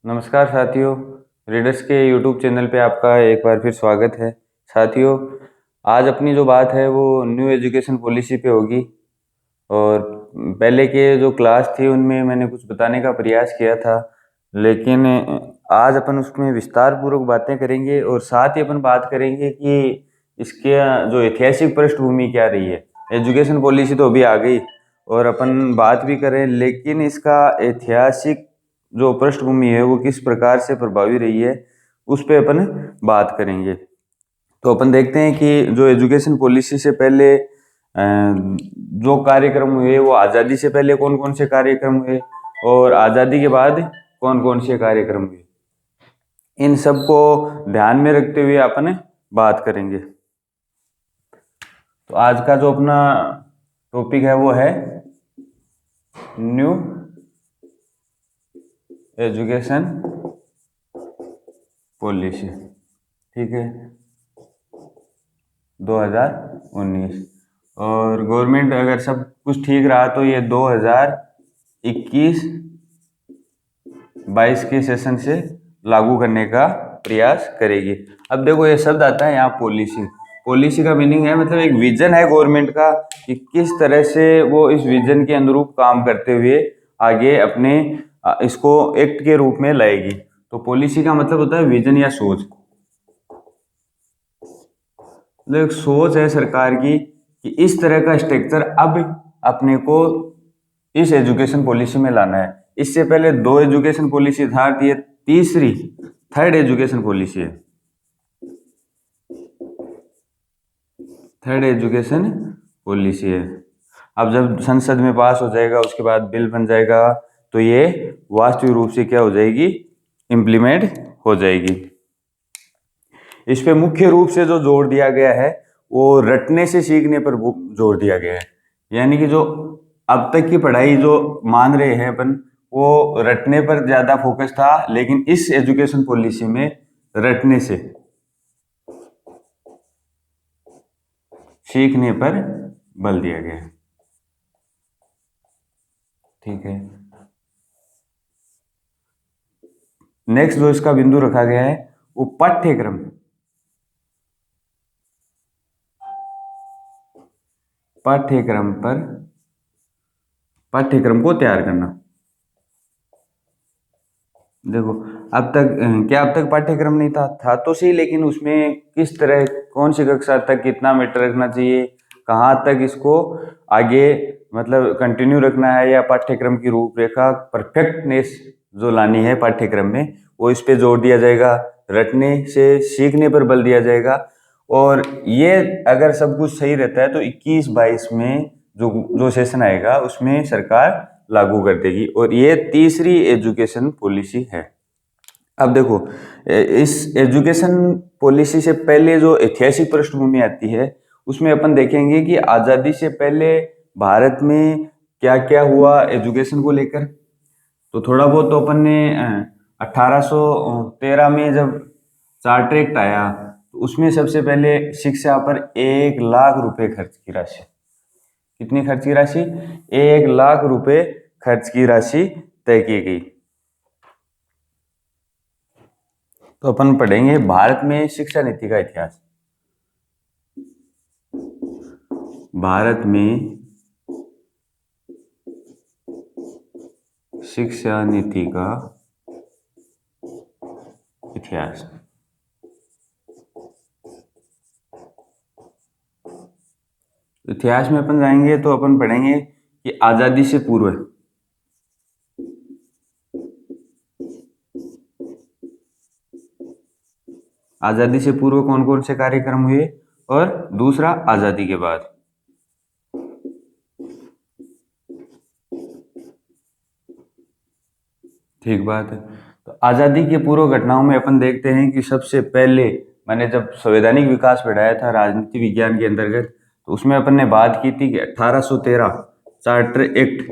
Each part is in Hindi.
नमस्कार साथियों। रीडर्स के यूट्यूब चैनल पे आपका एक बार फिर स्वागत है। साथियों, आज अपनी जो बात है वो न्यू एजुकेशन पॉलिसी पे होगी। और पहले के जो क्लास थी उनमें मैंने कुछ बताने का प्रयास किया था, लेकिन आज अपन उसमें विस्तार पूर्वक बातें करेंगे और साथ ही अपन बात करेंगे कि इसके जो ऐतिहासिक पृष्ठभूमि क्या रही है। एजुकेशन पॉलिसी तो अभी आ गई और अपन बात भी करें, लेकिन इसका ऐतिहासिक जो पृष्ठभूमि है वो किस प्रकार से प्रभावी रही है उस पे अपन बात करेंगे। तो अपन देखते हैं कि जो एजुकेशन पॉलिसी से पहले जो कार्यक्रम हुए वो आज़ादी से पहले कौन कौन से कार्यक्रम हुए और आज़ादी के बाद कौन कौन से कार्यक्रम हुए, इन सब को ध्यान में रखते हुए अपन बात करेंगे। तो आज का जो अपना टॉपिक है वो है न्यू एजुकेशन पॉलिसी। ठीक है, 2019। और गवर्नमेंट अगर सब कुछ ठीक रहा तो ये 2021-22 के सेशन से लागू करने का प्रयास करेगी। अब देखो ये शब्द आता है यहाँ पॉलिसी। पॉलिसी का मीनिंग है मतलब एक विजन है गवर्नमेंट का कि किस तरह से वो इस विजन के अनुरूप काम करते हुए आगे अपने इसको एक्ट के रूप में लाएगी। तो पॉलिसी का मतलब होता है विजन या सोच। मतलब एक सोच है सरकार की कि इस तरह का स्ट्रक्चर अब अपने को इस एजुकेशन पॉलिसी में लाना है। इससे पहले दो एजुकेशन पॉलिसी था, ये तीसरी थर्ड एजुकेशन पॉलिसी है। थर्ड एजुकेशन पॉलिसी है। अब जब संसद में पास हो जाएगा उसके बाद बिल बन जाएगा तो ये वास्तविक रूप से क्या हो जाएगी, इम्प्लीमेंट हो जाएगी। इस पे मुख्य रूप से जो जोर दिया गया है वो रटने से सीखने पर जोर दिया गया है। यानी कि जो अब तक की पढ़ाई जो मान रहे हैं अपन वो रटने पर ज्यादा फोकस था, लेकिन इस एजुकेशन पॉलिसी में रटने से सीखने पर बल दिया गया है। ठीक है, नेक्स्ट जो इसका बिंदु रखा गया है वो पाठ्यक्रम। पाठ्यक्रम को तैयार करना। देखो अब तक क्या अब तक पाठ्यक्रम नहीं था तो सही, लेकिन उसमें किस तरह कौन सी कक्षा तक कितना मीटर रखना चाहिए, कहाँ तक इसको आगे मतलब कंटिन्यू रखना है, या पाठ्यक्रम की रूपरेखा परफेक्टनेस जो लानी है पाठ्यक्रम में वो इस पे जोर दिया जाएगा। रटने से सीखने पर बल दिया जाएगा। और ये अगर सब कुछ सही रहता है तो 21-22 में जो जो सेशन आएगा उसमें सरकार लागू कर देगी और ये तीसरी एजुकेशन पॉलिसी है। अब देखो इस एजुकेशन पॉलिसी से पहले जो ऐतिहासिक पृष्ठभूमि आती है उसमें अपन देखेंगे कि आज़ादी से पहले भारत में क्या क्या हुआ एजुकेशन को लेकर। तो थोड़ा बहुत तो अपन ने 1813 में जब चार्टर एक्ट आया तो उसमें सबसे पहले शिक्षा पर 1 लाख रुपए खर्च की राशि, कितनी खर्च की राशि, 1 लाख रुपए खर्च की राशि तय की गई। तो अपन पढ़ेंगे भारत में शिक्षा नीति का इतिहास। भारत में शिक्षा नीति का इतिहास। इतिहास में अपन जाएंगे तो अपन पढ़ेंगे कि आजादी से पूर्व कौन कौन से कार्यक्रम हुए और दूसरा आजादी के बाद। ठीक बात है। तो आजादी के पूर्व घटनाओं में अपन देखते हैं कि सबसे पहले मैंने जब संवैधानिक विकास पढ़ाया था राजनीति विज्ञान के अंतर्गत तो उसमें अपन ने बात की थी कि 1813 चार्टर एक्ट,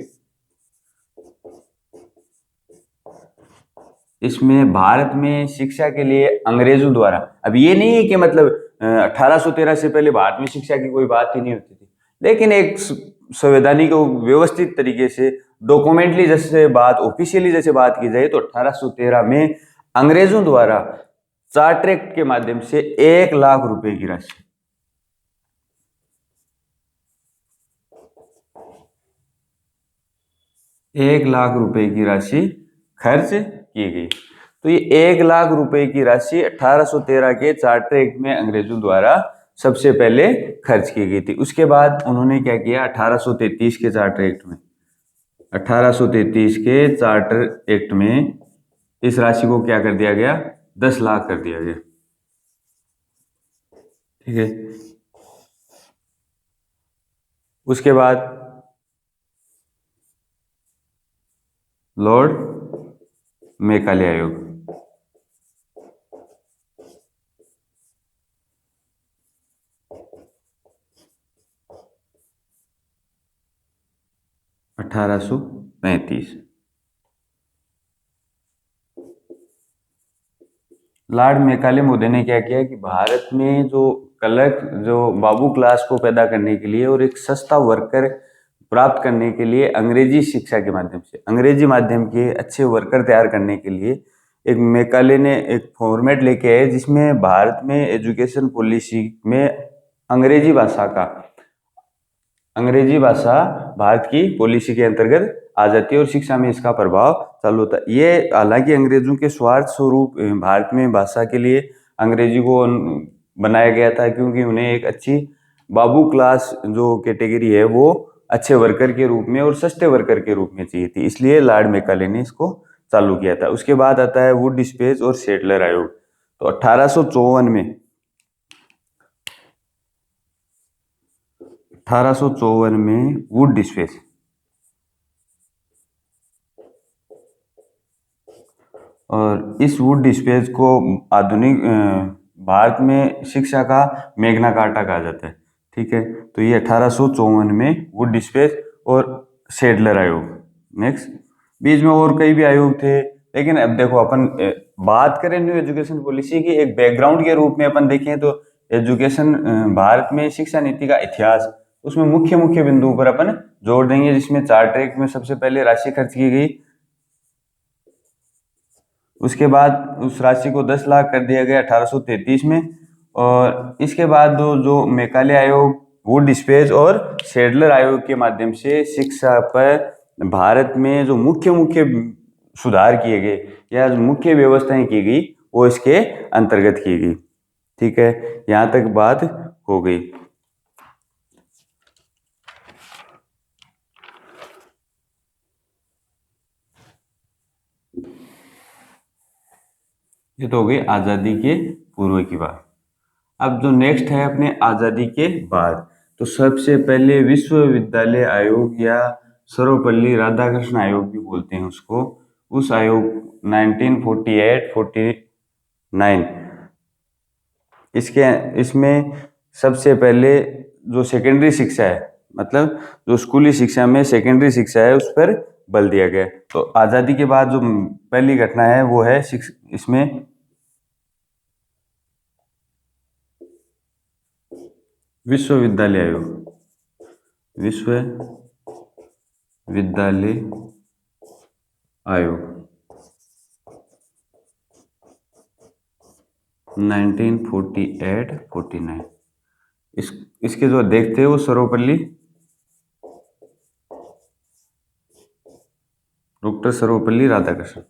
इसमें भारत में शिक्षा के लिए अंग्रेजों द्वारा, अब ये नहीं है कि मतलब 1813 से पहले भारत में शिक्षा की कोई बात ही नहीं होती थी, लेकिन एक संवैधानिक व्यवस्थित तरीके से डॉक्यूमेंटली जैसे बात, ऑफिशियली जैसे बात की जाए तो 1813 में अंग्रेजों द्वारा चार्टर एक्ट के माध्यम से 1 लाख रुपए की राशि, 1 लाख रुपए की राशि खर्च की गई। तो ये 1 लाख रुपए की राशि 1813 के चार्टर एक्ट में अंग्रेजों द्वारा सबसे पहले खर्च की गई थी। उसके बाद उन्होंने क्या किया, 1833 के चार्टर एक्ट में, 1833 के चार्टर एक्ट में इस राशि को क्या कर दिया गया, 10 लाख कर दिया गया। ठीक है। उसके बाद लॉर्ड मेकाले आयोग, 1835। लॉर्ड मेकाले महोदय ने क्या किया कि भारत में जो क्लर्क, जो बाबू क्लास को पैदा करने के लिए और एक सस्ता वर्कर प्राप्त करने के लिए अंग्रेजी शिक्षा के माध्यम से, अंग्रेजी माध्यम के अच्छे वर्कर तैयार करने के लिए एक मेकाले ने एक फॉर्मेट लेके आए जिसमें भारत में एजुकेशन पॉलिसी में अंग्रेजी भाषा भारत की पॉलिसी के अंतर्गत आ जाती है और शिक्षा में इसका प्रभाव चालू होता है। ये हालांकि अंग्रेजों के स्वार्थ स्वरूप भारत में भाषा के लिए अंग्रेजी को बनाया गया था, क्योंकि उन्हें एक अच्छी बाबू क्लास जो कैटेगरी है वो अच्छे वर्कर के रूप में और सस्ते वर्कर के रूप में चाहिए थी, इसलिए लॉर्ड मेकाले ने इसको चालू किया था। उसके बाद आता है वुड डिस्पेच और सेटलर आयोग। तो 1854 में वुड डिस्पेच, और इस वुड डिस्पेच को आधुनिक भारत में शिक्षा का मैग्ना कार्टा कहा जाता है। ठीक है। तो ये 1854 में वुड डिस्पेच और सेडलर आयोग। नेक्स्ट, बीच में और कई भी आयोग थे, लेकिन अब देखो अपन बात करें न्यू एजुकेशन पॉलिसी की एक बैकग्राउंड के रूप में अपन देखें तो एजुकेशन भारत में शिक्षा नीति का इतिहास, उसमें मुख्य मुख्य बिंदुओं पर अपन जोड़ देंगे, जिसमें चार्टर एक्ट में सबसे पहले राशि खर्च की गई, उसके बाद उस राशि को 10 लाख कर दिया गया 1833 में, और इसके बाद जो मेकाले आयोग, वुड डिस्पेच और सेडलर आयोग के माध्यम से शिक्षा पर भारत में जो मुख्य मुख्य सुधार किए गए या जो मुख्य व्यवस्थाएं की गई वो इसके अंतर्गत की गई। ठीक है, यहाँ तक बात हो गई। ये तो हो गई आजादी के पूर्व की बात। अब जो नेक्स्ट है अपने आजादी के बाद, तो सबसे पहले विश्वविद्यालय आयोग या सर्वपल्ली राधाकृष्ण आयोग भी बोलते हैं उसको, उस आयोग 1948-49, इसमें सबसे पहले जो सेकेंडरी शिक्षा है, मतलब जो स्कूली शिक्षा में सेकेंडरी शिक्षा है, उस पर बल दिया गया। तो आजादी के बाद जो पहली घटना है वो है इसमें विश्वविद्यालय आयोग, विश्वविद्यालय आयोग 1948-49। इसके जो अध्यक्ष थे वो डॉक्टर सर्वपल्ली राधाकृष्णन।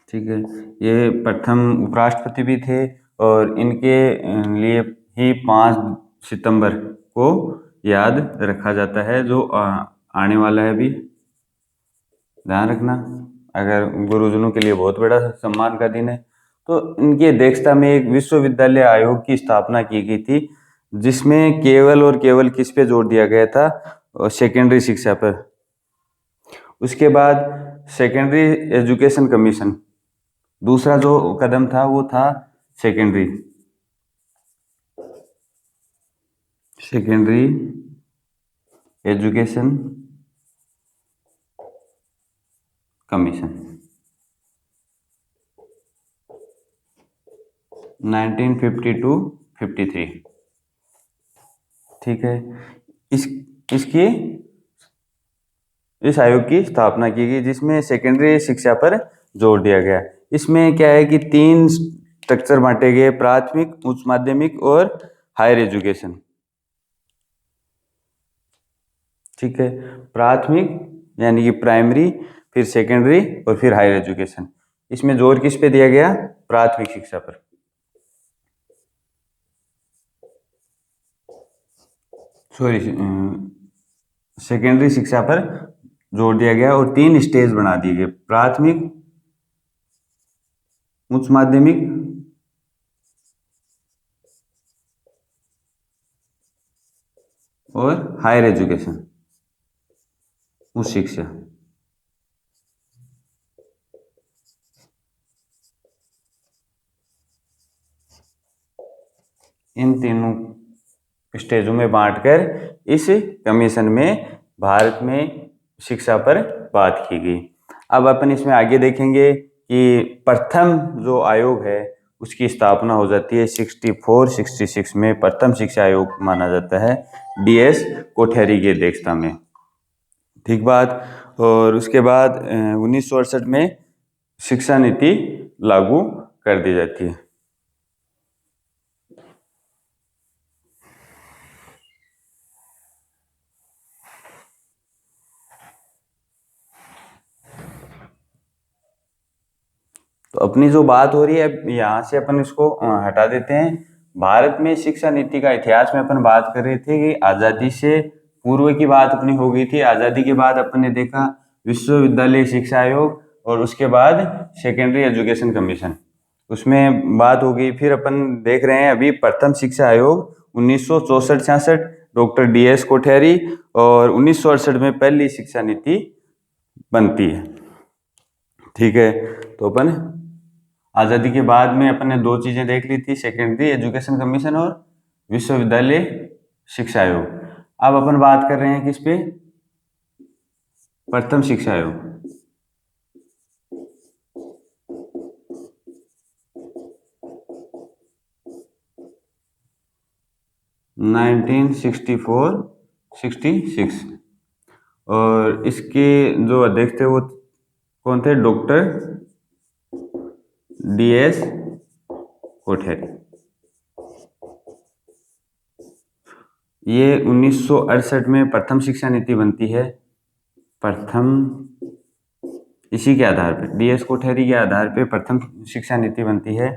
ठीक है, ये प्रथम उपराष्ट्रपति भी थे और इनके लिए ही 5 सितंबर को याद रखा जाता है, जो आने वाला है भी, ध्यान रखना, अगर गुरुजनों के लिए बहुत बड़ा सम्मान का दिन है। तो इनकी अध्यक्षता में एक विश्वविद्यालय आयोग की स्थापना की गई थी, जिसमें केवल और केवल किस पे जोर दिया गया था, सेकेंडरी शिक्षा पर। उसके बाद सेकेंडरी एजुकेशन कमीशन, दूसरा जो कदम था वो था सेकेंडरी एजुकेशन कमीशन 1952-53। ठीक है। इस इसकी इस आयोग की स्थापना की गई जिसमें सेकेंडरी शिक्षा पर जोर दिया गया। इसमें क्या है कि 3 स्ट्रक्चर बांटे गए, प्राथमिक, उच्च माध्यमिक और हायर एजुकेशन। ठीक है, प्राथमिक यानी कि प्राइमरी, फिर सेकेंडरी और फिर हायर एजुकेशन। इसमें जोर किस पे दिया गया? प्राथमिक शिक्षा पर। सॉरी, सेकेंडरी शिक्षा पर जोर दिया गया और 3 स्टेज बना दिए गए, प्राथमिक, उच्च माध्यमिक और हायर एजुकेशन, उच्च शिक्षा। इन तीनों स्टेजों में बांटकर इस कमीशन में भारत में शिक्षा पर बात की गई। अब अपन इसमें आगे देखेंगे कि प्रथम जो आयोग है उसकी स्थापना हो जाती है 64-66 में। प्रथम शिक्षा आयोग माना जाता है DS कोठेरी की अध्यक्षता में। ठीक बात। और उसके बाद 1968 में शिक्षा नीति लागू कर दी जाती है। तो अपनी जो बात हो रही है यहाँ से अपन इसको हटा देते हैं। भारत में शिक्षा नीति का इतिहास में अपन बात कर रहे थे कि आज़ादी से पूर्व की बात अपनी हो गई थी। आज़ादी के बाद अपन ने देखा विश्वविद्यालय शिक्षा आयोग और उसके बाद सेकेंडरी एजुकेशन कमीशन, उसमें बात हो गई। फिर अपन देख रहे हैं अभी प्रथम शिक्षा आयोग 1964-66, डॉक्टर DS कोठेरी, और 1968 में पहली शिक्षा नीति बनती है। ठीक है, तो अपन आज़ादी के बाद में अपन ने 2 चीज़ें देख ली थी, सेकेंडरी एजुकेशन कमीशन और विश्वविद्यालय शिक्षा आयोग। अब अपन बात कर रहे हैं किस पे? प्रथम शिक्षा आयोग। नाइनटीन 66। और इसके जो अध्यक्ष थे वो कौन थे? Doctor DS कोठेरी। ये 1968 में प्रथम शिक्षा नीति बनती है। प्रथम, इसी के आधार पर, DS कोठेरी के आधार पर प्रथम शिक्षा नीति बनती है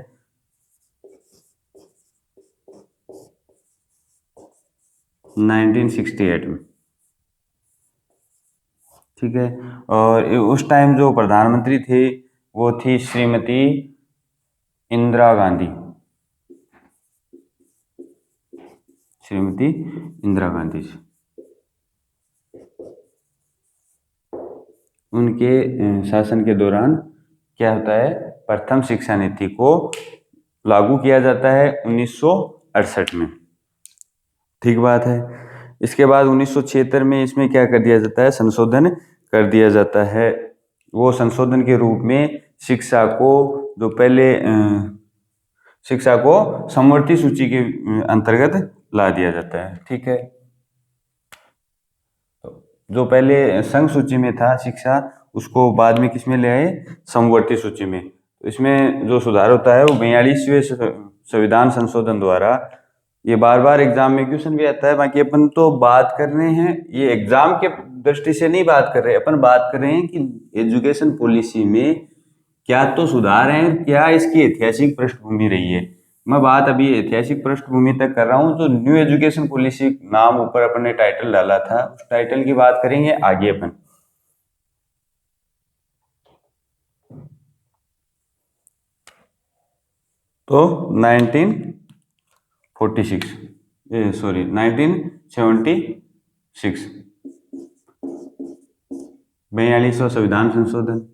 1968 में। ठीक है, और उस टाइम जो प्रधानमंत्री थे वो थी श्रीमती इंदिरा गांधी। श्रीमती इंदिरा गांधी जी। उनके शासन के दौरान क्या होता है? प्रथम शिक्षा नीति को लागू किया जाता है 1968 में। ठीक बात है। इसके बाद 1976 में इसमें क्या कर दिया जाता है? संशोधन कर दिया जाता है। वो संशोधन के रूप में शिक्षा को जो पहले शिक्षा को समवर्ती सूची के अंतर्गत ला दिया जाता है। ठीक है, जो पहले संघ सूची में था शिक्षा, उसको बाद में किस में ले आए? समवर्ती सूची में। तो इसमें जो सुधार होता है वो 42वें संविधान संशोधन द्वारा। ये बार बार एग्जाम में क्वेश्चन भी आता है। बाकी अपन तो बात कर रहे हैं, ये एग्जाम के दृष्टि से नहीं बात कर रहे, अपन बात कर रहे हैं कि एजुकेशन पॉलिसी में क्या तो सुधार है, क्या इसकी ऐतिहासिक पृष्ठभूमि रही है। मैं बात अभी ऐतिहासिक पृष्ठभूमि तक कर रहा हूँ। जो न्यू एजुकेशन पॉलिसी नाम ऊपर अपन ने टाइटल डाला था, उस टाइटल की बात करेंगे आगे अपन। तो 1946, 42वां संविधान संशोधन।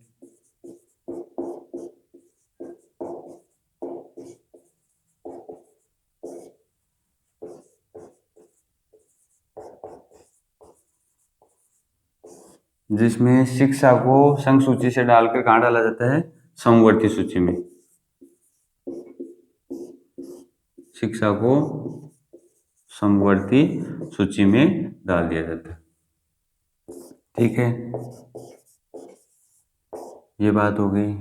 जिसमें शिक्षा को संघ सूची से डालकर कहाँ डाला जाता है? समवर्ती सूची में। शिक्षा को समवर्ती सूची में डाल दिया जाता है। ठीक है, ये बात हो गई।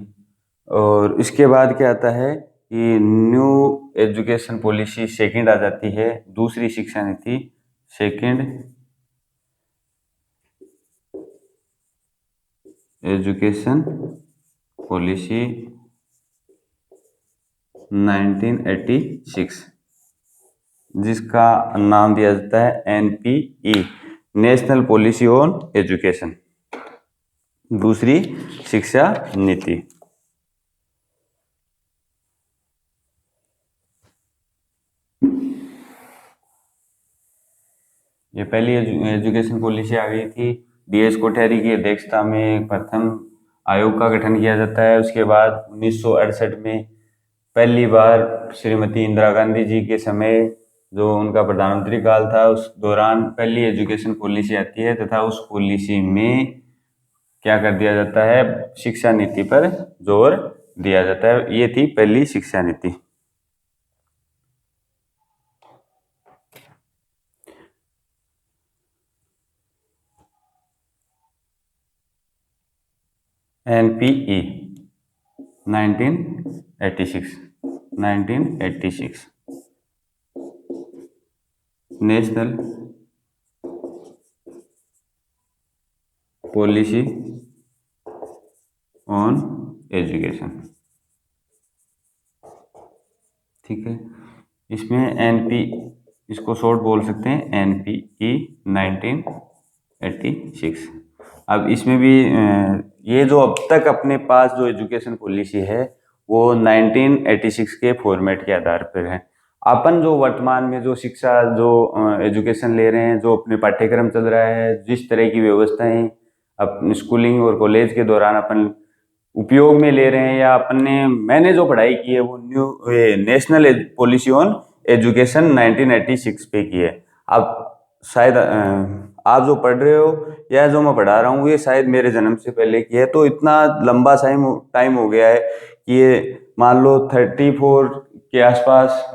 और इसके बाद क्या आता है कि न्यू एजुकेशन पॉलिसी सेकंड आ जाती है, दूसरी शिक्षा नीति सेकंड एजुकेशन पॉलिसी 1986, जिसका नाम दिया जाता है NPE, national policy on education, दूसरी शिक्षा नीति। ये पहली एजुकेशन पॉलिसी आ गई थी। DS कोठारी की अध्यक्षता में प्रथम आयोग का गठन किया जाता है। उसके बाद 1968 में पहली बार श्रीमती इंदिरा गांधी जी के समय, जो उनका प्रधानमंत्री काल था, उस दौरान पहली एजुकेशन पॉलिसी आती है तथा उस पॉलिसी में क्या कर दिया जाता है, शिक्षा नीति पर जोर दिया जाता है। ये थी पहली शिक्षा नीति। NPE 1986 national policy on education. ठीक है, इसमें इसको शॉर्ट बोल सकते हैं NPE 1986। अब इसमें भी ये जो अब तक अपने पास जो एजुकेशन पॉलिसी है वो 1986 के फॉर्मेट के आधार पर है। अपन जो वर्तमान में जो शिक्षा जो एजुकेशन ले रहे हैं, जो अपने पाठ्यक्रम चल रहा है, जिस तरह की व्यवस्थाएं अपनी स्कूलिंग और कॉलेज के दौरान अपन उपयोग में ले रहे हैं, या मैंने जो पढ़ाई की है वो नेशनल पॉलिसी ऑन एजुकेशन 1986 पे की है। अब शायद आप जो पढ़ रहे हो या जो मैं पढ़ा रहा हूँ ये शायद मेरे जन्म से पहले की है, तो इतना लंबा टाइम हो गया है कि ये मान लो 34 के आसपास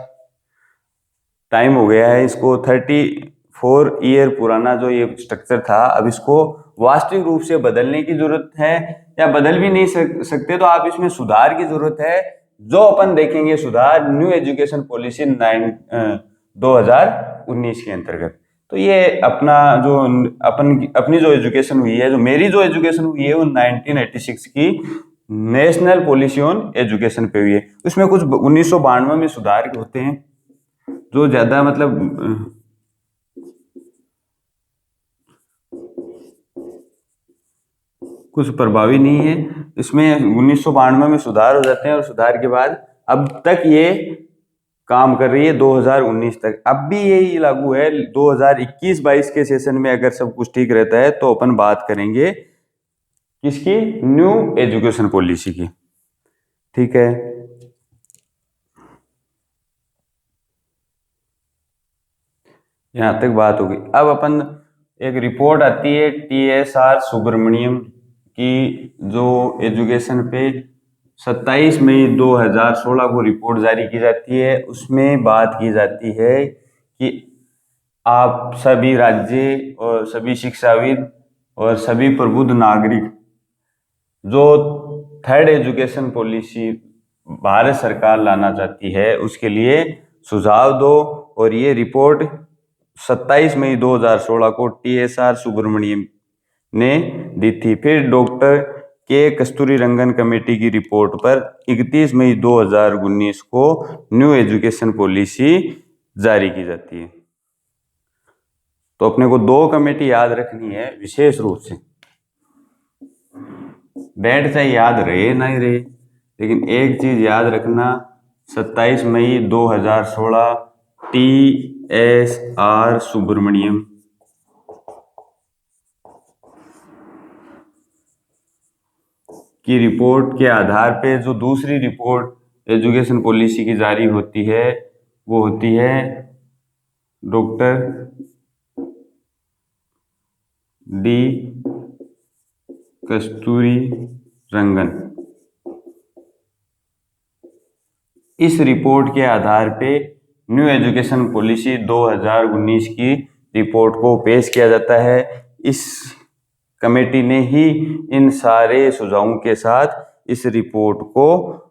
टाइम हो गया है। इसको 34 ईयर पुराना जो ये स्ट्रक्चर था, अब इसको वास्तविक रूप से बदलने की जरूरत है, या बदल भी नहीं सकते तो आप इसमें सुधार की जरूरत है। जो अपन देखेंगे सुधार न्यू एजुकेशन पॉलिसी 2019 के अंतर्गत। तो ये अपना जो अपनी जो एजुकेशन हुई है, जो मेरी जो एजुकेशन हुई है वो 1986 की नेशनल पॉलिसी ऑन एजुकेशन पे हुई है। उसमें कुछ 1992 में सुधार होते हैं जो ज्यादा मतलब कुछ प्रभावी नहीं है। इसमें 1992 में सुधार हो जाते हैं और सुधार के बाद अब तक ये काम कर रही है 2019 तक। अब भी यही लागू है। 2021-22 के सेशन में अगर सब कुछ ठीक रहता है तो अपन बात करेंगे किसकी, न्यू एजुकेशन पॉलिसी की। ठीक है, यहां तक बात होगी। अब अपन एक रिपोर्ट आती है TSR सुब्रमण्यम की, जो एजुकेशन पे 27 मई 2016 को रिपोर्ट जारी की जाती है। उसमें बात की जाती है कि आप सभी राज्य और सभी शिक्षाविद और सभी प्रबुद्ध नागरिक जो थर्ड एजुकेशन पॉलिसी भारत सरकार लाना चाहती है उसके लिए सुझाव दो। और ये रिपोर्ट 27 मई 2016 को TSR सुब्रमण्यम ने दी थी। फिर डॉक्टर K. कस्तूरीरंगन कमेटी की रिपोर्ट पर 31 मई 2019 को न्यू एजुकेशन पॉलिसी जारी की जाती है। तो अपने को दो कमेटी याद रखनी है विशेष रूप से, डेट चाहे याद रहे ना ही रहे, लेकिन एक चीज याद रखना, 27 मई 2016 TSR सुब्रमण्यम की रिपोर्ट के आधार पे जो दूसरी रिपोर्ट एजुकेशन पॉलिसी की जारी होती है वो होती है डॉक्टर D. कस्तूरीरंगन। इस रिपोर्ट के आधार पे न्यू एजुकेशन पॉलिसी 2019 की रिपोर्ट को पेश किया जाता है। इस कमेटी ने ही इन सारे सुझावों के साथ इस रिपोर्ट को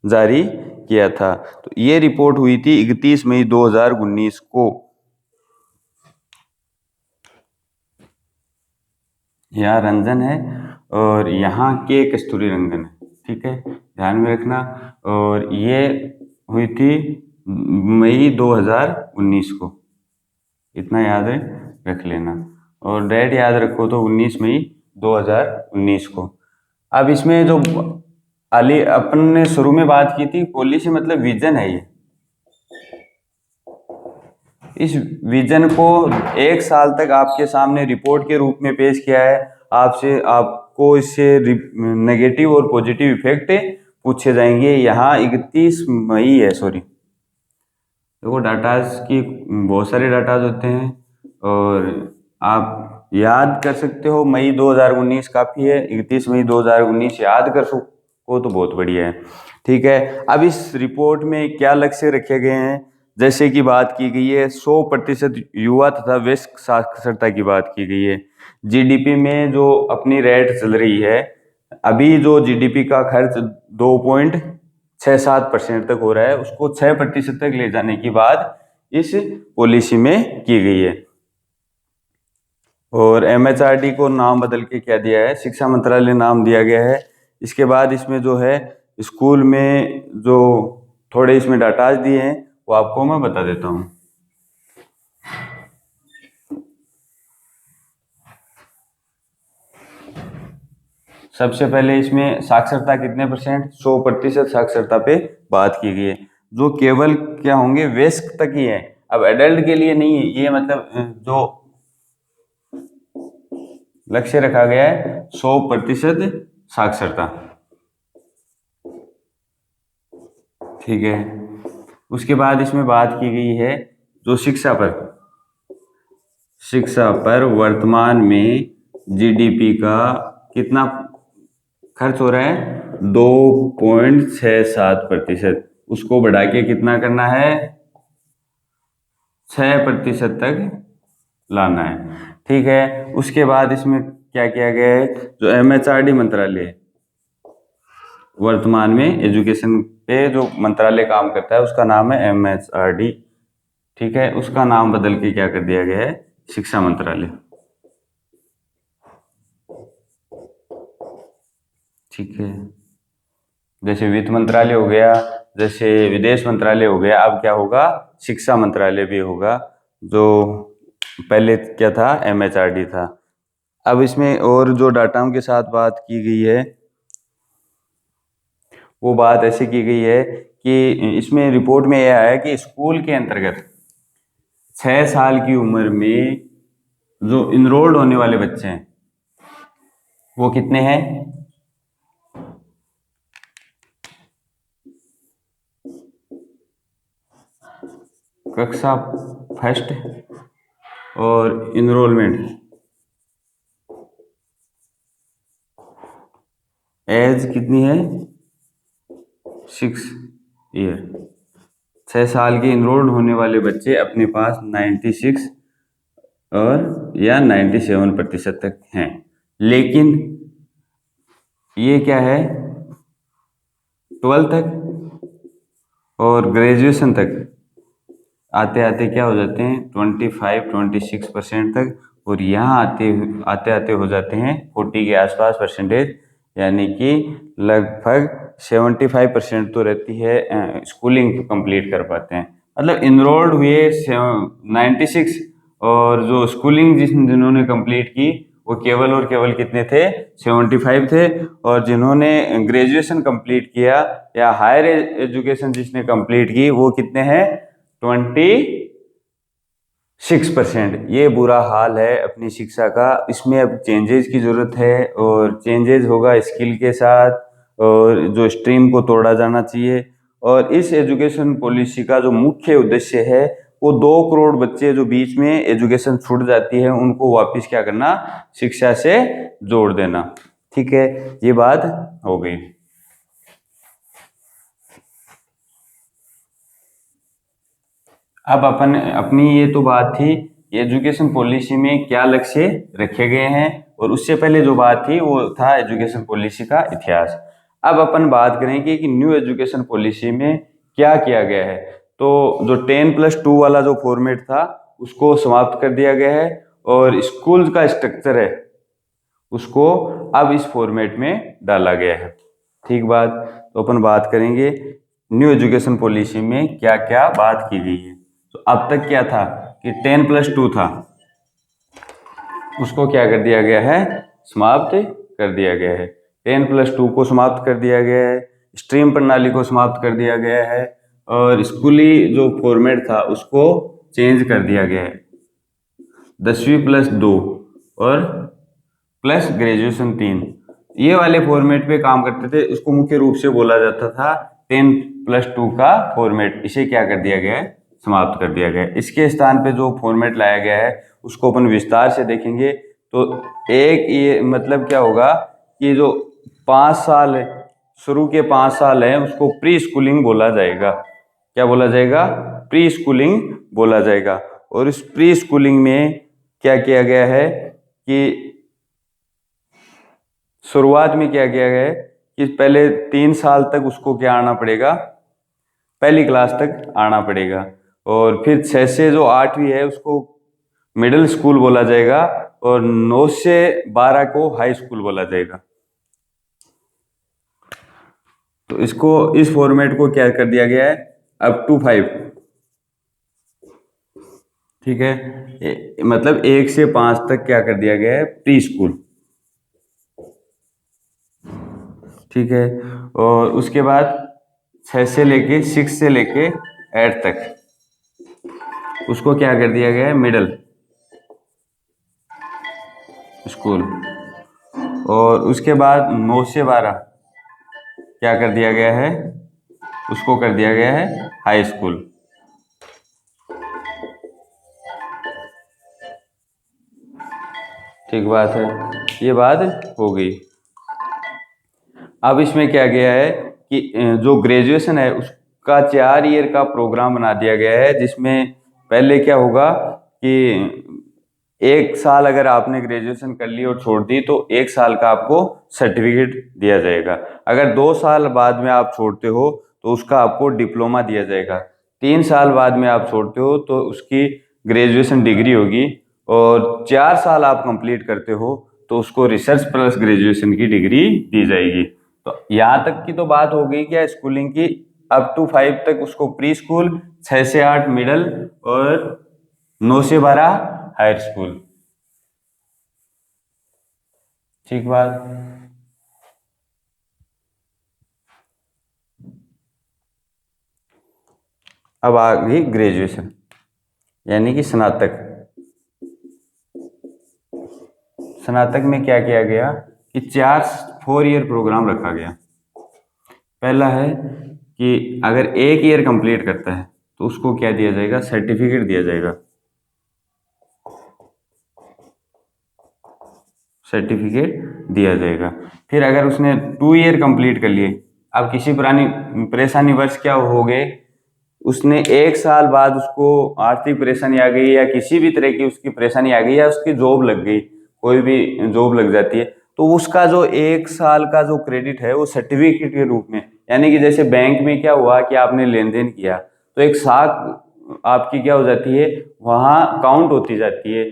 जारी किया था। तो ये रिपोर्ट हुई थी 31 मई 2019 को। यहाँ रंजन है और यहाँ के कस्तूरी रंगन है, ठीक है, ध्यान में रखना। और ये हुई थी मई 2019 को, इतना याद रख लेना। और डेट याद रखो तो 19 मई 2019 को। अब इसमें जो अपन ने शुरू में बात की थी, पॉलिसी मतलब विजन है। ये इस विजन को 1 साल तक आपके सामने रिपोर्ट के रूप में पेश किया है। आपको इससे नेगेटिव और पॉजिटिव इफेक्ट पूछे जाएंगे। यहाँ 31 मई है, सॉरी, देखो डाटाज की बहुत सारे डाटाज होते हैं और आप याद कर सकते हो। मई 2019 काफ़ी है, 31 मई 2019 याद कर सको तो बहुत बढ़िया है, ठीक है। अब इस रिपोर्ट में क्या लक्ष्य रखे गए हैं, जैसे कि बात की गई है 100% युवा तथा वयस्क साक्षरता की बात की गई है। जीडीपी में जो अपनी रेट चल रही है अभी, जो जीडीपी का खर्च 2.67% तक हो रहा है, उसको 6% तक ले जाने की बात इस पॉलिसी में की गई है। और एमएचआरडी को नाम बदल के क्या दिया है, शिक्षा मंत्रालय नाम दिया गया है। इसके बाद इसमें जो है स्कूल में जो थोड़े इसमें डाटाज दिए हैं वो आपको मैं बता देता हूँ। सबसे पहले इसमें साक्षरता कितने %, 100% साक्षरता पे बात की गई है, जो केवल क्या होंगे वयस्क तक ही है। अब एडल्ट के लिए नहीं है ये, मतलब जो लक्ष्य रखा गया है 100% साक्षरता, ठीक है। उसके बाद इसमें बात की गई है जो शिक्षा पर वर्तमान में जीडीपी का कितना खर्च हो रहा है, 2.67%। उसको बढ़ा के कितना करना है, 6% तक लाना है, ठीक है। उसके बाद इसमें क्या किया गया है, जो एमएचआरडी मंत्रालय है वर्तमान में एजुकेशन पे जो मंत्रालय काम करता है उसका नाम है एमएचआरडी, ठीक है। उसका नाम बदल के क्या कर दिया गया है, शिक्षा मंत्रालय, ठीक है। जैसे वित्त मंत्रालय हो गया, जैसे विदेश मंत्रालय हो गया, अब क्या होगा, शिक्षा मंत्रालय भी होगा। जो पहले क्या था, एमएचआरडी था। अब इसमें और जो डाटाओं के साथ बात की गई है वो बात ऐसे की गई है कि इसमें रिपोर्ट में यह आया कि स्कूल के अंतर्गत 6 साल की उम्र में जो इनरोल्ड होने वाले बच्चे हैं वो कितने हैं, कक्षा फर्स्ट और इनरोलमेंट एज कितनी है, 6 ईयर। 6 साल के इनरोल्ड होने वाले बच्चे अपने पास 96 और या 97% तक हैं। लेकिन ये क्या है, 12 तक और ग्रेजुएशन तक आते आते क्या हो जाते हैं, 25-26% तक। और यहाँ आते आते हो जाते हैं 40 के आसपास %, यानी कि लगभग 75% तो रहती है स्कूलिंग स्कूलिंग कर पाते हैं। मतलब इनरोल्ड हुए 96 और जो स्कूलिंग जिन्होंने कंप्लीट की वो केवल और केवल कितने थे, 75 थे। और जिन्होंने ग्रेजुएशन कंप्लीट किया या हायर एजुकेशन जिसने कंप्लीट की वो कितने हैं, 26%। ये बुरा हाल है अपनी शिक्षा का। इसमें अब चेंजेस की जरूरत है और चेंजेस होगा स्किल के साथ, और जो स्ट्रीम को तोड़ा जाना चाहिए। और इस एजुकेशन पॉलिसी का जो मुख्य उद्देश्य है वो 2 करोड़ बच्चे जो बीच में एजुकेशन छूट जाती है उनको वापस क्या करना, शिक्षा से जोड़ देना, ठीक है। ये बात हो गई। अब अपन अपनी ये तो बात थी एजुकेशन पॉलिसी में क्या लक्ष्य रखे गए हैं, और उससे पहले जो बात थी वो था एजुकेशन पॉलिसी का इतिहास। अब अपन बात करेंगे कि न्यू एजुकेशन पॉलिसी में क्या किया गया है। तो जो 10+2 वाला जो फॉर्मेट था उसको समाप्त कर दिया गया है, और स्कूल का स्ट्रक्चर है उसको अब इस फॉर्मेट में डाला गया है। ठीक बात। तो अपन बात करेंगे न्यू एजुकेशन पॉलिसी में क्या क्या बात की गई है। तो अब तक क्या था कि 10+2 था, उसको क्या कर दिया गया है, समाप्त कर दिया गया है। 10+2 को समाप्त कर दिया गया है, स्ट्रीम प्रणाली को समाप्त कर दिया गया है, और स्कूली जो फॉर्मेट था उसको चेंज कर दिया गया है। 10वीं+2 और प्लस ग्रेजुएशन 3, ये वाले फॉर्मेट पे काम करते थे। इसको मुख्य रूप से बोला जाता था 10+2 का फॉर्मेट। इसे क्या कर दिया गया है, समाप्त कर दिया गया है। इसके स्थान पे जो फॉर्मेट लाया गया है उसको अपन विस्तार से देखेंगे। तो एक ये मतलब क्या होगा कि जो 5 साल है, शुरू के 5 साल है, उसको प्री स्कूलिंग बोला जाएगा। क्या बोला जाएगा, प्री स्कूलिंग बोला जाएगा। और इस प्री स्कूलिंग में क्या किया गया है कि शुरुआत में क्या किया गया है कि पहले 3 साल तक उसको क्या आना पड़ेगा, पहली क्लास तक आना पड़ेगा। और फिर 6 से जो 8वीं है उसको मिडिल स्कूल बोला जाएगा, और 9 से 12 को हाई स्कूल बोला जाएगा। तो इसको, इस फॉर्मेट को क्या कर दिया गया है, अप टू 5। ठीक है, मतलब 1 से 5 तक क्या कर दिया गया है, प्री स्कूल। ठीक है, और उसके बाद 6 से लेके 6 से लेके 8 तक उसको क्या कर दिया गया है, मिडल स्कूल। और उसके बाद 9 से 12 क्या कर दिया गया है, उसको कर दिया गया है हाई स्कूल। ठीक बात है, ये बात हो गई। अब इसमें क्या गया है कि जो ग्रेजुएशन है उसका 4 ईयर का प्रोग्राम बना दिया गया है, जिसमें पहले क्या होगा कि 1 साल अगर आपने ग्रेजुएशन कर ली और छोड़ दी तो 1 साल का आपको सर्टिफिकेट दिया जाएगा। अगर 2 साल बाद में आप छोड़ते हो तो उसका आपको डिप्लोमा दिया जाएगा। 3 साल बाद में आप छोड़ते हो तो उसकी ग्रेजुएशन डिग्री होगी, और 4 साल आप कंप्लीट करते हो तो उसको रिसर्च प्लस ग्रेजुएशन की डिग्री दी जाएगी। तो यहाँ तक की तो बात हो गई क्या, स्कूलिंग की। अप टू 5 तक उसको प्री स्कूल, 6 से 8 मिडल, और 9 से 12 हायर स्कूल। ठीक बात। अब आ गई ग्रेजुएशन, यानी कि स्नातक। स्नातक में क्या किया गया कि 4 ईयर प्रोग्राम रखा गया। पहला है कि अगर 1 ईयर कंप्लीट करता है तो उसको क्या दिया जाएगा, सर्टिफिकेट दिया जाएगा। सर्टिफिकेट दिया जाएगा। फिर अगर उसने 2 ईयर कंप्लीट कर लिए, अब किसी पुरानी परेशानी वर्ष क्या हो गए, उसने 1 साल बाद उसको आर्थिक परेशानी आ गई, या किसी भी तरह की उसकी परेशानी आ गई, या उसकी जॉब लग गई, कोई भी जॉब लग जाती है, तो उसका जो 1 साल का जो क्रेडिट है वो सर्टिफिकेट के रूप में, यानी कि जैसे बैंक में क्या हुआ कि आपने लेन देन किया तो एक साख आपकी क्या हो जाती है, वहाँ काउंट होती जाती है,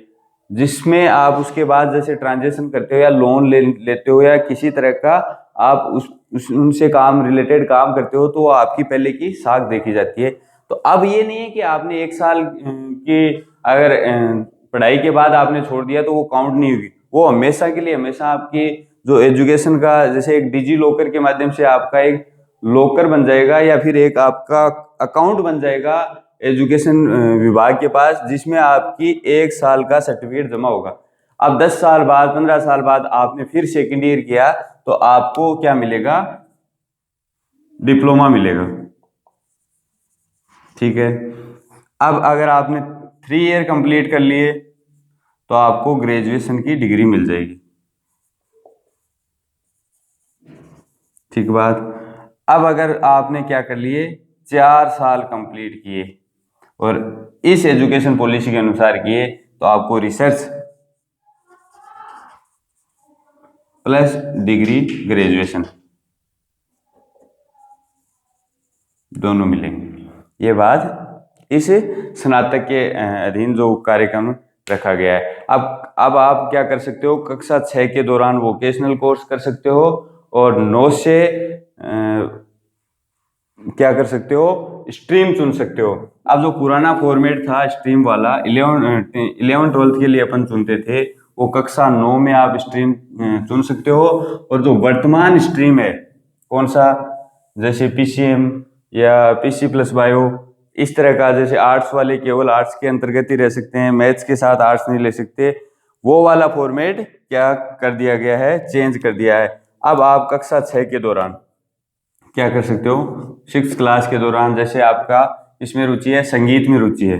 जिसमें आप उसके बाद जैसे ट्रांजेक्शन करते हो या लोन लेते हो या किसी तरह का आप उनसे काम रिलेटेड काम करते हो तो आपकी पहले की साख देखी जाती है। तो अब ये नहीं है कि आपने 1 साल की अगर पढ़ाई के बाद आपने छोड़ दिया तो वो काउंट नहीं होगी, वो हमेशा के लिए हमेशा आपकी जो एजुकेशन का, जैसे एक डिजी लॉकर के माध्यम से आपका एक लॉकर बन जाएगा, या फिर एक आपका अकाउंट बन जाएगा एजुकेशन विभाग के पास, जिसमें आपकी 1 साल का सर्टिफिकेट जमा होगा। अब 10 साल बाद, 15 साल बाद आपने फिर सेकेंड ईयर किया तो आपको क्या मिलेगा, डिप्लोमा मिलेगा। ठीक है, अब अगर आपने 3 ईयर कंप्लीट कर लिए तो आपको ग्रेजुएशन की डिग्री मिल जाएगी। ठीक बात। अब अगर आपने क्या कर लिए, 4 साल कंप्लीट किए और इस एजुकेशन पॉलिसी के अनुसार किए तो आपको रिसर्च प्लस डिग्री ग्रेजुएशन दोनों मिलेंगे। ये बात इस स्नातक के अधीन जो कार्यक्रम रखा गया है। अब आप क्या कर सकते हो, कक्षा 6 के दौरान वोकेशनल कोर्स कर सकते हो और 9 से क्या कर सकते हो, स्ट्रीम चुन सकते हो। अब जो पुराना फॉर्मेट था स्ट्रीम वाला 11वीं 12वीं के लिए अपन चुनते थे, वो कक्षा 9 में आप स्ट्रीम चुन सकते हो। और जो वर्तमान स्ट्रीम है कौन सा, जैसे पीसीएम या पीसी प्लस बायो, इस तरह का, जैसे आर्ट्स वाले केवल आर्ट्स के अंतर्गत ही रह सकते हैं, मैथ्स के साथ आर्ट्स नहीं ले सकते, वो वाला फॉर्मेट क्या कर दिया गया है, चेंज कर दिया है। अब आप कक्षा 6 के दौरान क्या कर सकते हो, 6th क्लास के दौरान, जैसे आपका इसमें रुचि है, संगीत में रुचि है,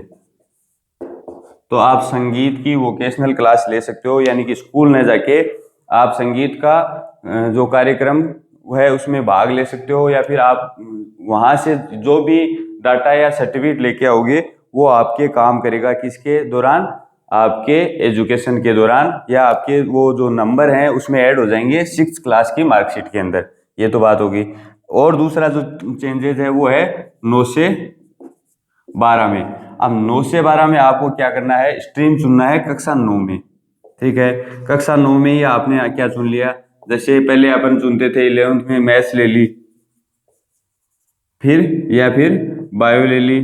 तो आप संगीत की वोकेशनल क्लास ले सकते हो, यानी कि स्कूल न जाके आप संगीत का जो कार्यक्रम है उसमें भाग ले सकते हो, या फिर आप वहां से जो भी डाटा या सर्टिफिकेट लेके आओगे वो आपके काम करेगा, किसके दौरान, आपके एजुकेशन के दौरान, या आपके वो जो नंबर हैं उसमें ऐड हो जाएंगे 6th क्लास की मार्कशीट के अंदर। ये तो बात होगी। और दूसरा जो चेंजेस है वो है 9 से 12 में। अब 9 से 12 में आपको क्या करना है, स्ट्रीम चुनना है कक्षा 9 में। ठीक है, कक्षा 9 में ही आपने क्या चुन लिया, जैसे पहले अपन चुनते थे 11th में मैथ्स ले ली, फिर बायो ले ली,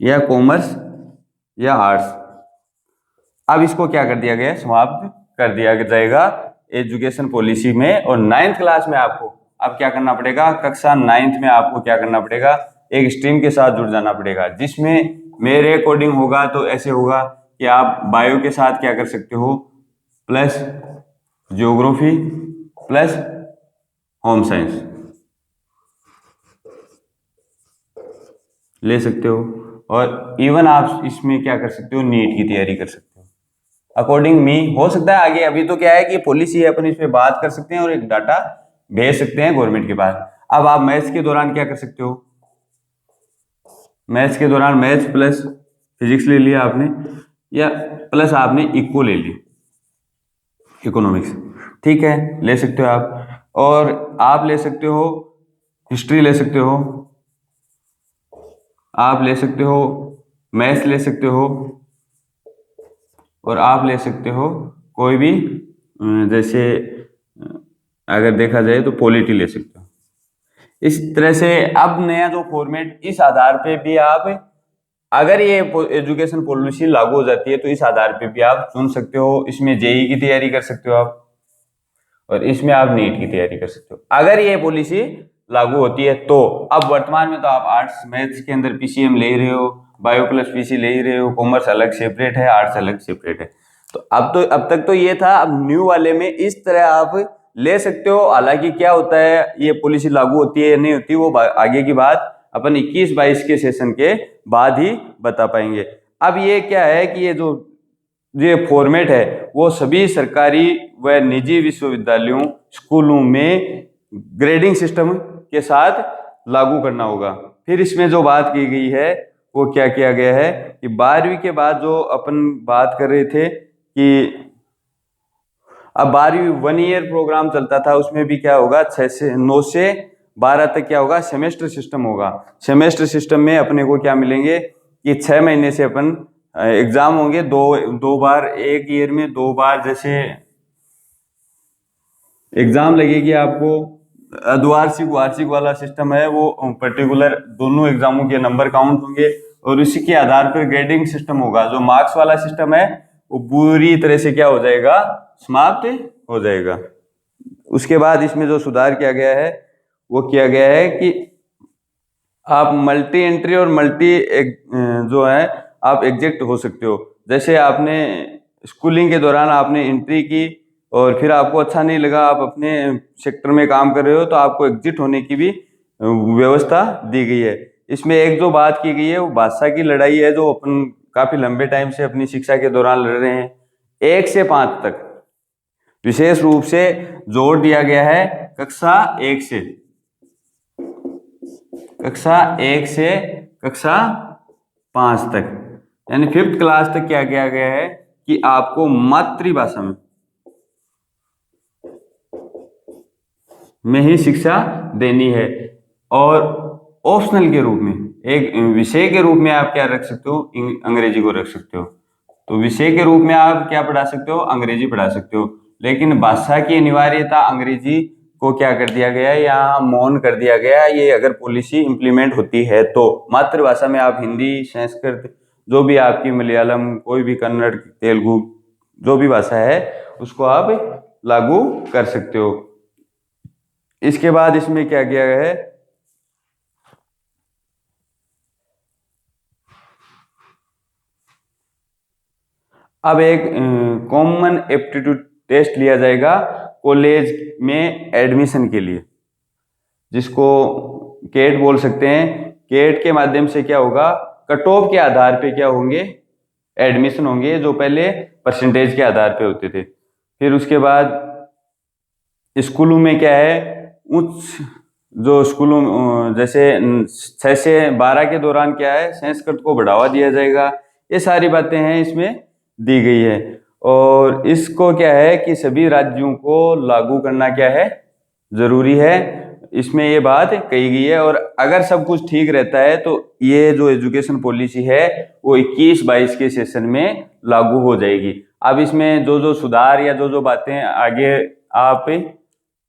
या कॉमर्स या आर्ट्स। अब इसको क्या कर दिया गया, समाप्त कर दिया जाएगा एजुकेशन पॉलिसी में। और 9th क्लास में आपको अब क्या करना पड़ेगा, कक्षा 9th में आपको क्या करना पड़ेगा, एक स्ट्रीम के साथ जुड़ जाना पड़ेगा, जिसमें मेरे अकॉर्डिंग होगा तो ऐसे होगा कि आप बायो के साथ क्या कर सकते हो, plus geography plus home science ले सकते हो। और इवन आप इसमें क्या कर सकते हो, नीट की तैयारी कर सकते हो, अकॉर्डिंग मी। हो सकता है आगे, अभी तो क्या है कि पॉलिसी है, अपन इस पे बात कर सकते हैं और एक डाटा भेज सकते हैं गवर्नमेंट के पास। अब आप मैथ्स के दौरान क्या कर सकते हो, मैथ्स के दौरान मैथ्स प्लस फिजिक्स ले लिया आपने, या प्लस आपने इको ले ली, इकोनॉमिक्स, ठीक है, ले सकते हो आप। और आप ले सकते हो हिस्ट्री, ले सकते हो आप, ले सकते हो मैथ्स, ले सकते हो, और आप ले सकते हो कोई भी जैसे अगर देखा जाए तो पॉलिटी ले सकते हो। इस तरह से अब नया जो फॉर्मेट, इस आधार पे भी आप, अगर ये एजुकेशन पॉलिसी लागू हो जाती है तो इस आधार पे भी आप चुन सकते हो। इसमें जेई की तैयारी कर सकते हो आप, और इसमें आप नीट की तैयारी कर सकते हो अगर ये पॉलिसी लागू होती है तो। अब वर्तमान में तो आप आर्ट्स मैथ्स के अंदर पीसीएम ले ही रहे हो, बायो प्लस पीसी ले ही रहे हो, कॉमर्स अलग सेपरेट है, आर्ट्स अलग सेपरेट है। तो अब तक तो ये था। अब न्यू वाले में इस तरह आप ले सकते हो। हालांकि क्या होता है, ये पॉलिसी लागू होती है या नहीं होती, वो आगे की बात अपन 21-22 के सेशन के बाद ही बता पाएंगे। अब ये क्या है कि ये फॉर्मेट है वो सभी सरकारी व निजी विश्वविद्यालयों, स्कूलों में ग्रेडिंग सिस्टम के साथ लागू करना होगा। फिर इसमें जो बात की गई है वो क्या किया गया है कि 12वीं के बाद जो अपन बात कर रहे थे कि अब 12वीं 1 ईयर प्रोग्राम चलता था, उसमें भी क्या होगा, 9 से 12 तक क्या होगा, सेमेस्टर सिस्टम होगा। सेमेस्टर सिस्टम में अपने को क्या मिलेंगे कि 6 महीने से अपन एग्जाम होंगे, दो बार, एक ईयर में 2 बार जैसे एग्जाम लगेगी आपको। अर्धवार्षिक वार्षिक वाला सिस्टम है, वो पर्टिकुलर दोनों एग्जामों के नंबर काउंट होंगे और इसी के आधार पर ग्रेडिंग सिस्टम होगा। जो मार्क्स वाला सिस्टम है वो पूरी तरह से क्या हो जाएगा, समाप्त हो जाएगा। उसके बाद इसमें जो सुधार किया गया है वो किया गया है कि आप मल्टी एंट्री और मल्टी जो है आप एग्जिट हो सकते हो। जैसे आपने स्कूलिंग के दौरान आपने एंट्री की और फिर आपको अच्छा नहीं लगा, आप अपने सेक्टर में काम कर रहे हो, तो आपको एग्जिट होने की भी व्यवस्था दी गई है। इसमें एक जो बात की गई है वो बादशाह की लड़ाई है, जो अपन काफी लंबे टाइम से अपनी शिक्षा के दौरान लड़ रहे हैं। 1 से 5 तक विशेष रूप से जोर दिया गया है। कक्षा 1 से कक्षा 5 तक, यानी 5th क्लास तक क्या किया गया है कि आपको मातृभाषा में ही शिक्षा देनी है। और ऑप्शनल के रूप में, एक विषय के रूप में आप क्या रख सकते हो, अंग्रेजी को रख सकते हो। तो विषय के रूप में आप क्या पढ़ा सकते हो, अंग्रेजी पढ़ा सकते हो। लेकिन भाषा की अनिवार्यता अंग्रेजी को क्या कर दिया गया है, यहाँ मौन कर दिया गया है। ये अगर पॉलिसी इंप्लीमेंट होती है तो मातृभाषा में आप हिंदी, संस्कृत, जो भी आपकी मलयालम, कोई भी कन्नड़, तेलुगु, जो भी भाषा है उसको आप लागू कर सकते हो। इसके बाद इसमें क्या किया गया है, अब एक कॉमन एप्टीट्यूड टेस्ट लिया जाएगा कॉलेज में एडमिशन के लिए, जिसको केट बोल सकते हैं। केट के माध्यम से क्या होगा, कट ऑफ के आधार पे क्या होंगे, एडमिशन होंगे, जो पहले परसेंटेज के आधार पे होते थे। फिर उसके बाद स्कूलों में क्या है, उच्च जो स्कूलों जैसे 6 से 12 के दौरान क्या है, संस्कृत को बढ़ावा दिया जाएगा। ये सारी बातें हैं इसमें दी गई है। और इसको क्या है कि सभी राज्यों को लागू करना क्या है, जरूरी है। इसमें ये बात कही गई है। और अगर सब कुछ ठीक रहता है तो ये जो एजुकेशन पॉलिसी है वो 21-22 के सेशन में लागू हो जाएगी। अब इसमें जो जो सुधार या जो जो बातें आगे आप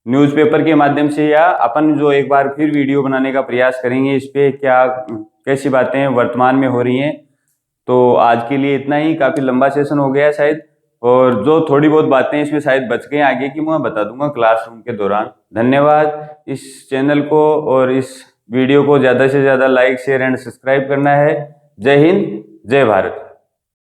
न्यूज़पेपर के माध्यम से या अपन जो एक बार फिर वीडियो बनाने का प्रयास करेंगे इस पे, क्या कैसी बातें वर्तमान में हो रही हैं। तो आज के लिए इतना ही, काफ़ी लंबा सेशन हो गया शायद, और जो थोड़ी बहुत बातें इसमें शायद बच गई आगे की मैं बता दूंगा क्लासरूम के दौरान। धन्यवाद। इस चैनल को और इस वीडियो को ज़्यादा से ज़्यादा लाइक, शेयर एंड सब्सक्राइब करना है। जय हिंद, जय भारत।